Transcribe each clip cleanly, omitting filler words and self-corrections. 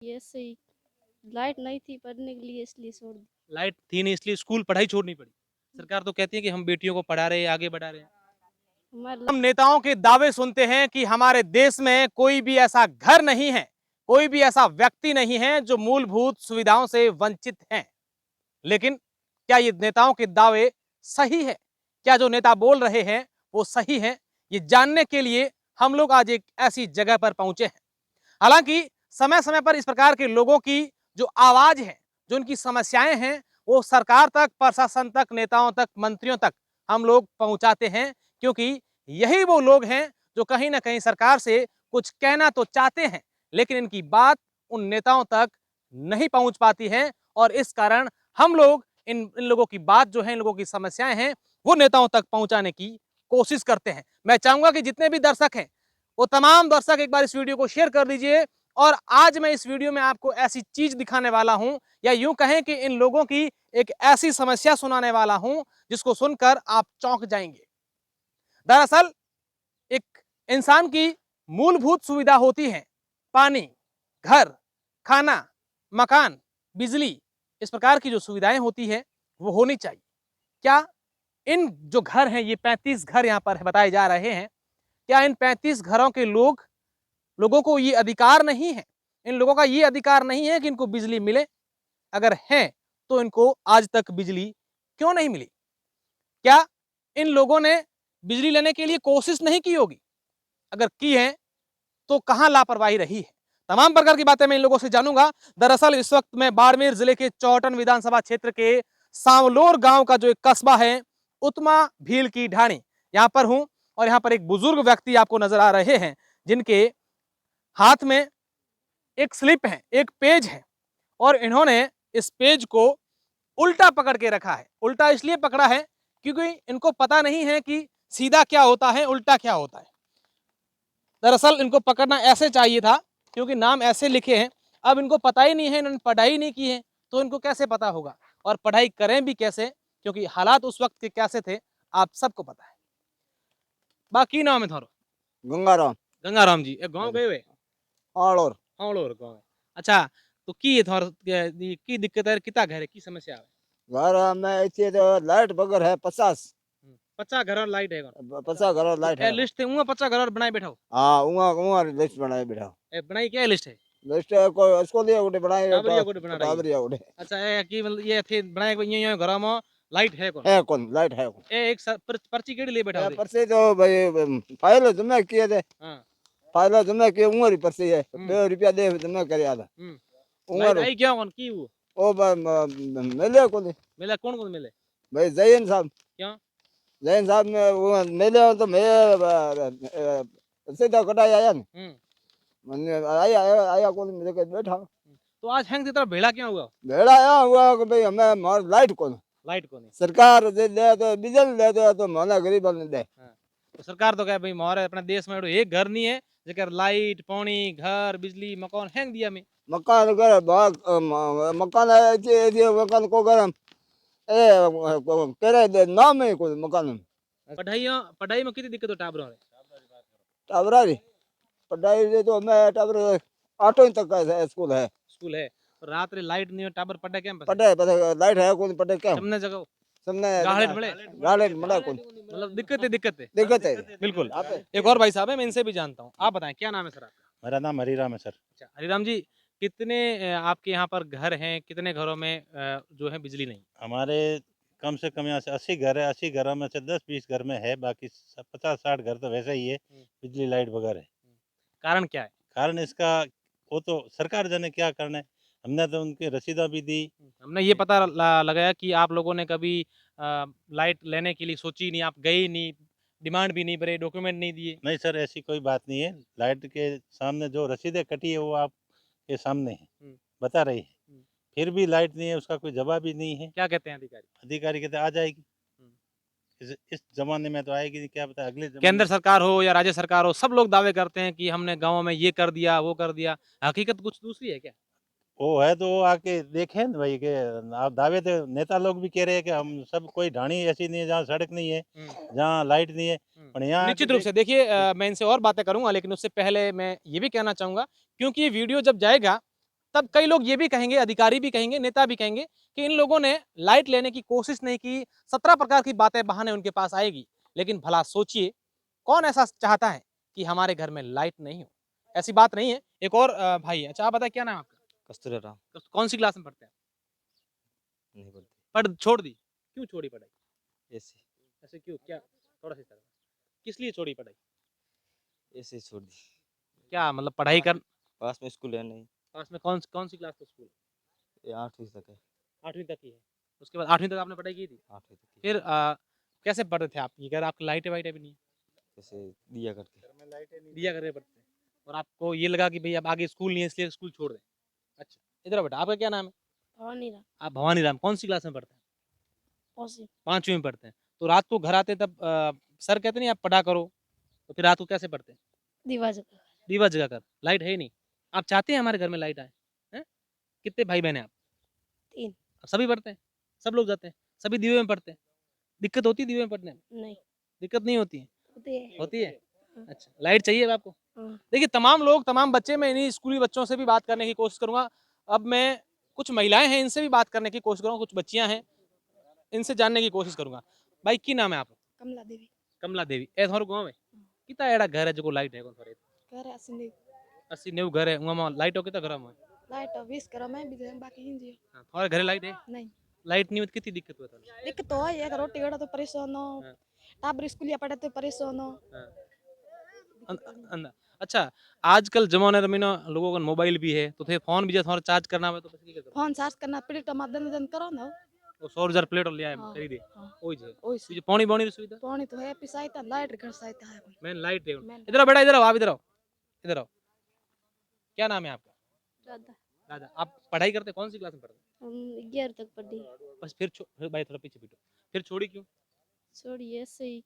ये सही। लाइट नहीं थी पढ़ने के लिए इसलिए छोड़ दी। लाइट थी नहीं इसलिए स्कूल पढ़ाई छोड़नी पड़ी। सरकार तो कहती है कि हम बेटियों को पढ़ा रहे हैं, आगे बढ़ा रहे हैं। हम नेताओं के दावे सुनते हैं कि हमारे देश में कोई भी ऐसा घर नहीं है, कोई भी ऐसा व्यक्ति नहीं है जो मूलभूत सुविधाओं से वंचित है। लेकिन क्या ये नेताओं के दावे सही है? क्या जो नेता बोल रहे हैं वो सही है? ये जानने के लिए हम लोग आज एक ऐसी जगह पर पहुंचे हैं। हालांकि समय समय पर इस प्रकार के लोगों की जो आवाज है, जो उनकी समस्याएं हैं, वो सरकार तक, प्रशासन तक, नेताओं तक, मंत्रियों तक हम लोग पहुंचाते हैं, क्योंकि यही वो लोग हैं जो कहीं ना कहीं सरकार से कुछ कहना तो चाहते हैं, लेकिन इनकी बात उन नेताओं तक नहीं पहुंच पाती है। और इस कारण हम लोग इन लोगों की बात जो है, इन लोगों की समस्याएं हैं, वो नेताओं तक पहुंचाने की कोशिश करते हैं। मैं चाहूंगा कि जितने भी दर्शक हैं, वो तमाम दर्शक एक बार इस वीडियो को शेयर कर दीजिए। और आज मैं इस वीडियो में आपको ऐसी चीज दिखाने वाला हूं, या यूं कहें कि इन लोगों की एक ऐसी समस्या सुनाने वाला हूं जिसको सुनकर आप चौंक जाएंगे। दरअसल एक इंसान की मूलभूत सुविधा होती है पानी, घर, खाना, मकान, बिजली। इस प्रकार की जो सुविधाएं होती है वो होनी चाहिए। क्या इन जो घर हैं, ये 35 घर यहां पर बताए जा रहे हैं, क्या इन 35 घरों के लोगों को ये अधिकार नहीं है? इन लोगों का ये अधिकार नहीं है कि इनको बिजली मिले? अगर है तो इनको आज तक बिजली क्यों नहीं मिली? क्या इन लोगों ने बिजली लेने के लिए कोशिश नहीं की होगी? अगर की है तो कहां लापरवाही रही है? तमाम प्रकार की बातें मैं इन लोगों से जानूंगा। दरअसल इस वक्त मैं बाड़मेर जिले के चौटन विधानसभा क्षेत्र के सांवलोर गांव का जो एक कस्बा है, उत्मा भील की ढाणी, यहां पर हूं। और यहां पर एक बुजुर्ग व्यक्ति आपको नजर आ रहे हैं, जिनके हाथ में एक स्लिप है, एक पेज है, और इन्होंने इस पेज को उल्टा पकड़ के रखा है। उल्टा इसलिए पकड़ा है क्योंकि इनको पता नहीं है कि सीधा क्या होता है, उल्टा क्या होता है। दरअसल इनको पकड़ना ऐसे चाहिए था, क्योंकि नाम ऐसे लिखे हैं। अब इनको पता ही नहीं है, इन्होंने पढ़ाई नहीं की है, तो इनको कैसे पता होगा? और पढ़ाई करें भी कैसे, क्योंकि हालात उस वक्त के कैसे थे आप सबको पता है। बाकी नाम है थारो? गंगाराम गंगाराम जी। एक गांव गए हुए? आलोर हावड़ोर गांव है। अच्छा, तो की है थारो की दिक्कत है, कितना घर है, की समस्या है? घर में ऐसे तो लाइट बगर है 50 50 घर और लाइट है? 50 घर लाइट ए है। लिस्ट है, 50 घर और बनाए बैठो? हाँ उहाँ उहाँ लिस्ट बनाए बैठा ए बनाई क्या लिस्ट है? लिस्ट को इसको लिए उठे बनाए टाबरिया कोड बना रही है। टाबरिया उठे अच्छा, ए की मतलब ये थे बनाए ये घर में लाइट है कौन? है कौन लाइट है कौन ए एक पर्ची केड़ी ले बैठा ये दे? परसे तो भाई फाइल जमा किए थे हां। फाइल जमा किए उहाँ री परसे है हम्म। 2 रुपया दे जमा कर आदा लाइट उहाँ आई क्या कौन की वो? ओ मिले कौन मिला कौन कौन मिले? भाई जैन साहब क्यों? जैन साहब ने वो मिले तो मैं सीधा कटाई आया ना मैंने आया आया आया कौन मेरे के बैठा तो आज हैंग की तरह भेड़ा क्यों हुआ? भेड़ा आया हुआ कि भाई हमें मार लाइट कौन लाइट को नहीं। सरकार दे दे तो बिजली दे दे तो माना गरीब ने दे हाँ। तो सरकार तो कहे भाई मोहरे अपने देश में एक घर नहीं है जेकर लाइट, पानी, घर, बिजली, मकान हैंग दिया में। मकान कर भाग मकान है जे मकान को गरम ए करे दे नाम है कोई मकान पढ़ाई में कितनी दिक्कत हो टाबरों रे? टाबरारी पढ़ाई दे तो मैं टाबर 8 तक का स्कूल है स्कूल है, रात रे लाइट नहीं हो, टाबर पढ़े क्या? पढ़े लाइट है कोई पढ़े क्या सबने जगह सबने गाहड़े मिले? गाले मड़ा कोई मतलब दिक्कत है। दिक्कत है बिल्कुल। एक और भाई साहब है, मैं इनसे भी जानता हूँ। आप बताएं क्या नाम है सर आपका? मेरा नाम हरीराम है सर। अच्छा हरिराम जी, कितने आपके यहाँ पर घर हैं, कितने घरों में जो है बिजली नहीं? हमारे कम से कम यहाँ से 80 घर है। 80 घरों में से 10-20 घर में है, बाकी 50-60 घर तो वैसे ही है, बिजली लाइट बगैर है। कारण क्या है? कारण इसका वो तो सरकार जाने क्या करना है। हमने तो उनकी रसीदा भी दी। हमने ये पता लगाया कि आप लोगों ने कभी लाइट लेने के लिए सोची नहीं, आप गए ही नहीं, डिमांड भी नहीं भरे, डॉक्यूमेंट नहीं दिए। नहीं सर, ऐसी कोई बात नहीं है। लाइट के सामने जो रसीदें कटी है वो आपके सामने है, बता रही है। फिर भी लाइट नहीं है, उसका कोई जवाब ही नहीं है। क्या कहते हैं अधिकारी? अधिकारी कहते आ जाएगी। इस जमाने में तो आएगी नहीं, क्या पता अगले केंद्र सरकार हो या राज्य सरकार हो, सब लोग दावे करते हैं कि हमने गाँव में ये कर दिया, वो कर दिया। हकीकत कुछ दूसरी है क्या? वो है तो वो आके देखें न भाई के आप दावे तो नेता लोग भी कह रहे हैं कि हम सब कोई ढाणी ऐसी नहीं है जहाँ सड़क नहीं है, जहाँ लाइट नहीं है, पर यहाँ निश्चित रूप से देखिए, मैं इनसे और बातें करूंगा, लेकिन उससे पहले मैं ये भी कहना चाहूंगा, क्योंकि ये वीडियो जब जाएगा तब कई लोग ये भी कहेंगे, अधिकारी भी कहेंगे, नेता भी कहेंगे कि इन लोगों ने लाइट लेने की कोशिश नहीं की, 17 प्रकार की बातें बहाने उनके पास आएगी। लेकिन भला सोचिए, कौन ऐसा चाहता है कि हमारे घर में लाइट नहीं हो? ऐसी बात नहीं है। एक और भाई है। अच्छा, आप बताइए क्या नाम है आपका? कस्तूरी राम। कौन सी क्लास में पढ़ते हैं? नहीं बोलते पढ़ छोड़ दी? क्यों छोड़ी पढ़ाई? ऐसे ऐसे क्यों? क्या थोड़ा सा किस लिए छोड़ी पढ़ाई? ऐसे ही छोड़ दी। क्या मतलब पढ़ाई कर पास में स्कूल है नहीं, पास में कौन सी क्लास का स्कूल? ये 8वीं तक है। 8वीं तक की है। उसके बाद 8वीं तक आपने पढ़ाई की थी? 8वीं तक की। फिर कैसे पढ़ रहे थे आप? ये कह रहे आपकी लाइटें वाइटें भी नहीं है। जैसे दिया करके। दिया करके पढ़ते हैं और आपको ये लगा कि भाई अब आगे स्कूल नहीं है इसलिए स्कूल छोड़ दें। अच्छा, इधर आओ बेटा, आपका क्या नाम है? भवानी राम। आप भवानी राम। कौन सी क्लास में पढ़ते हैं? पौसी। 5वीं में पढ़ते हैं। तो रात को घर आते तब सर कहते नहीं आप पढ़ा करो, तो फिर रात को कैसे पढ़ते हैं? दीवा जगह। दीवा जगाकर। लाइट है ही नहीं। आप चाहते हैं हमारे घर में लाइट आए? हैं? कितने भाई बहन हैं आप? 3। सभी पढ़ते हैं? सब लोग जाते हैं? सभी दीवे में पढ़ते हैं? दिक्कत होती है दीवे में पढ़ने में? नहीं दिक्कत नहीं होती है? होती है। होती है? अच्छा, लाइट चाहिए अब आपको? हाँ। देखिए, तमाम लोग, तमाम बच्चे, मैं इन्हीं स्कूली बच्चों से भी बात करने की कोशिश करूंगा। अब मैं कुछ महिलाएं हैं, इनसे भी बात करने की कोशिश करूंगा, कुछ बच्चियां हैं, इनसे जानने की कोशिश करूंगा। भाई की नाम है आप? कमला देवी। कमला देवी। ए थारो गांव में कितना एड़ा घर है जो लाइट है कौन थारे? घर 80 90 घर है उमा लाइट हो कितना घर में? लाइट 20 घर में भी बाकी हिंदी थारे घरे लाइट है? नहीं। लाइट नहीं होती कितनी दिक्कत हुआ था? दिक्कत तो है, एक रोटी वेड़ा तो परेशान हो, हाँ। टाबर स्कूलिया पढ़े तो परेशान हो। अच्छा, आजकल जमाने में ना लोगों का मोबाइल भी है, तो थे फोन भी जैसे चार्ज करना है तो बस की करते फोन चार्ज करना पड़े तो मदन दन करो ना। वो 100,000 प्लेट ले आए हाँ, खरीदे। हाँ। ओई जे ओई ये जो पानी बानी की सुविधा पानी तो है पिसाइता लाइट घर साइता है। मेन लाइट है। मेन इधर आओ बेटा, इधर आओ, आप इधर आओ, इधर आओ। क्या नाम है आपका? दादा। राजा। आप पढ़ाई करते कौन सी क्लास में पढ़ते? हम 11 तक पढ़ी। बस फिर भाई थोड़ा पीछे बैठो। फिर छोड़ी क्यों? छोड़ी ऐसे ही,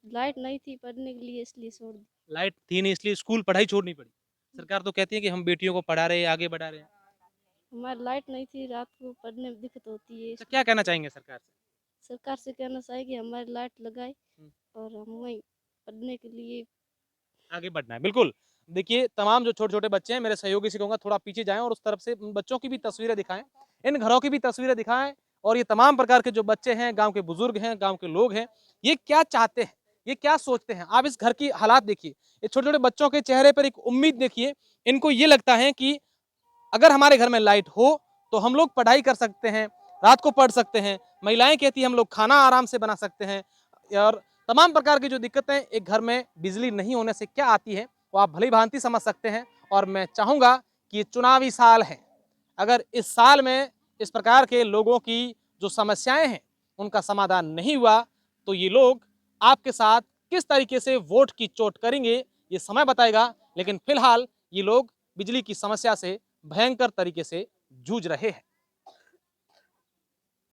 लाइट नहीं थी पढ़ने के लिए इसलिए छोड़ दी। लाइट थी नहीं इसलिए स्कूल पढ़ाई छोड़नी पड़ी। सरकार तो कहती है कि हम बेटियों को पढ़ा रहे हैं, आगे बढ़ा रहे हैं। हमारी लाइट नहीं थी, रात को पढ़ने में दिक्कत होती है। अच्छा, क्या कहना चाहेंगे सरकार से? सरकार से कहना चाहिए कि हमारी लाइट लगाए हम्म। और हम वहीं पढ़ने के लिए आगे बढ़ना है। बिल्कुल। देखिए, तमाम जो छोटे-छोटे बच्चे हैं, मेरे सहयोगी से कहूँगा थोड़ा पीछे जाएँ और उस तरफ से उन बच्चों की भी तस्वीरें दिखाएँ। इन घरों की भी तस्वीरें दिखाएँ और ये तमाम प्रकार के जो बच्चे हैं, गाँव के बुजुर्ग हैं, गाँव के लोग हैं, ये क्या चाहते हैं? ये क्या सोचते हैं? आप इस घर की हालात देखिए। ये छोटे-छोटे बच्चों के चेहरे पर एक उम्मीद देखिए। इनको ये लगता है कि अगर हमारे घर में लाइट हो, तो हम लोग पढ़ाई कर सकते हैं, रात को पढ़ सकते हैं। महिलाएँ कहती हैं हम लोग खाना आराम से बना सकते हैं और तमाम प्रकार की जो दिक्कतें एक घर में बिजली नहीं होने से क्या आती है, वो आप भली-भांति समझ सकते हैं। और मैं चाहूँगा कि ये चुनावी साल है, अगर इस साल में इस प्रकार के लोगों की जो समस्याएँ हैं, उनका समाधान नहीं हुआ, तो ये लोग आपके साथ किस तरीके से वोट की चोट करेंगे, ये समय बताएगा। लेकिन फिलहाल ये लोग बिजली की समस्या से भयंकर तरीके से जूझ रहे हैं।